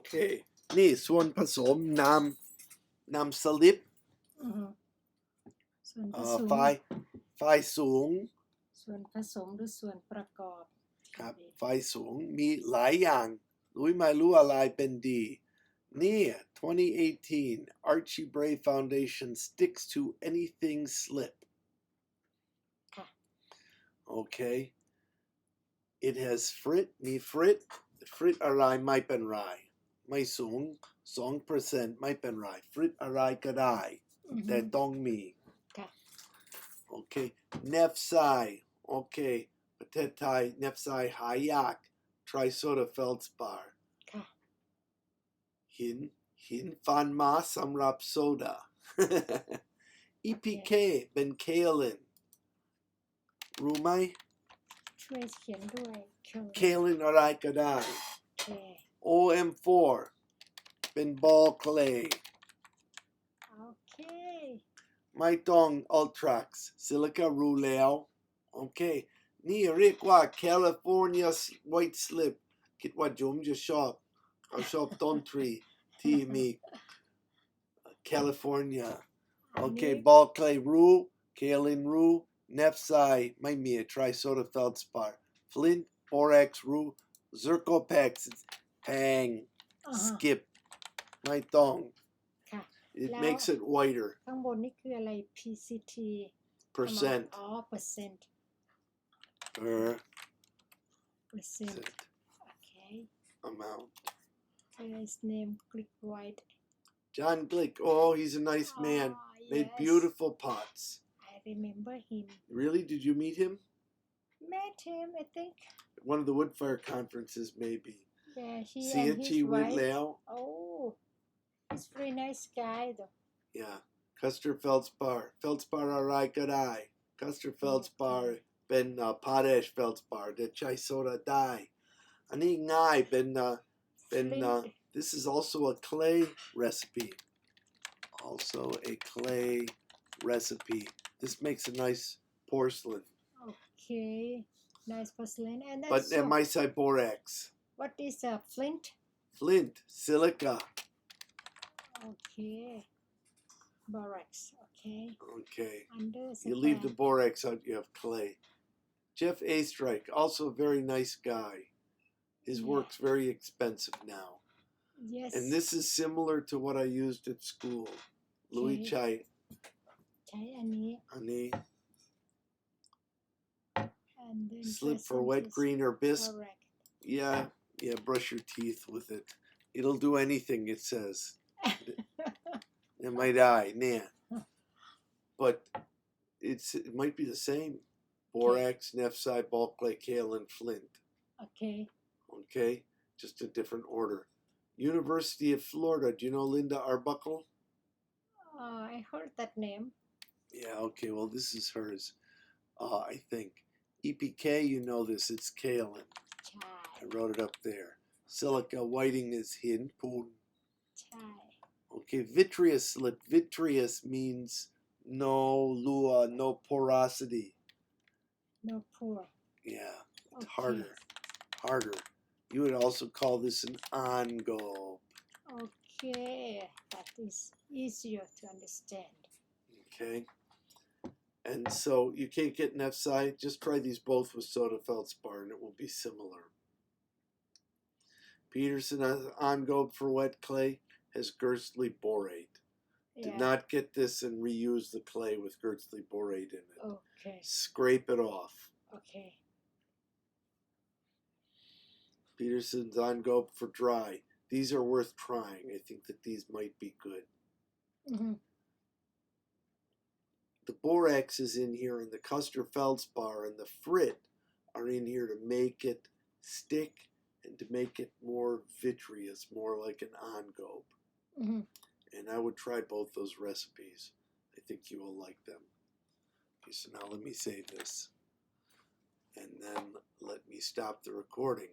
เคนี่ส่วนผสมน้ำสลิปส่วนผสมไฟสูงส่วนผสมหรือส่วนประกอบครับไฟสูงมีหลายอย่างไม่รู้อะไรเป็นดีนี่ 2018 Archie Bray Foundation sticks to anything slip ค่ะ okay it hasมีฟริตอะไรไม่เป็นไรไม่สูง 2% ไม่เป็นไรฟริตอะไรก็ได้แต่ต้องมีค่ะโอเคเนฟไซโอเคประเทศไทยเนฟไซหายาก try soda feldspar ค่ะหินฟันม้าสำหรับโซดา EPK เป็นเคลินรู้ไหมช่วยเขียนด้วยเคลินอะไรก็ได้ OM4 เป็นบอลเคลย์โอเคไม่ต้อง Ultrax ซิลิการู้แล้วโอเคนี่เรียกว่า California White Slip คิดว่าจุ๋มจะชอบเขาชอบต้นทรีที่มี California โอเคบอลเคลย์รู้เคลินรู้เนฟไซไม่มี Try Soda Feldspar Flint Borax รู้ Zircopex แพง skip ไม่ต้อง it makes it whiter ข้างบนนี่คืออะไร PCT percent อ๋อ percent โอเค amount His name Click White John Glick oh he's a nice man made beautiful pots I remember him really did you meet him met him I think one of the woodfire conferences maybe yeah he เสีย and ชี his วิต wife แล้ว oh he's very nice guy though yeah Custer Feldspar อะไรก็ได้ Custer Feldspar เป็น potash feldspar แต่ใช้โซดาได้อันนี้ง่ายเป็นthis is also a clay recipe this makes a nice porcelain okay nice porcelain and that's but it might say borax what is a flint silica okay borax okay under you leave the borax out you have clay Jeff Astrike also a very nice guy his work's very expensive now yes and this is similar to what I used at school Louis Chai ใช้อันนี้ and then slip for wet green or bisque correct yeah brush your teeth with it it'll do anything it says it might die but it might be the same borax nephsi ball clay kale and flint okay just a different order University of Florida do you know Linda Arbuckle I heard that name yeah okay well this is hers I think EPK you know this it's kaolin I wrote it up there silica whiting is hin poon okay vitreous slip vitreous means no lure no porosity no pore yeah it's harder you would also call this an engobe okay that is easier to understand okay and so you can't get an FSI just try these both with soda feldspar and it will be similar Peterson engobe for wet clay has Gerstly borate did not get this and reuse the clay with Gerstly borate in it scrape it off Peterson's engobe for dry these are worth trying I think that these might be good the borax is in here and the Custer feldspar and the frit are in here to make it stick and to make it more vitreous more like an engobe and I would try both those recipes I think you will like them okay so now let me save this and then let me stop the recording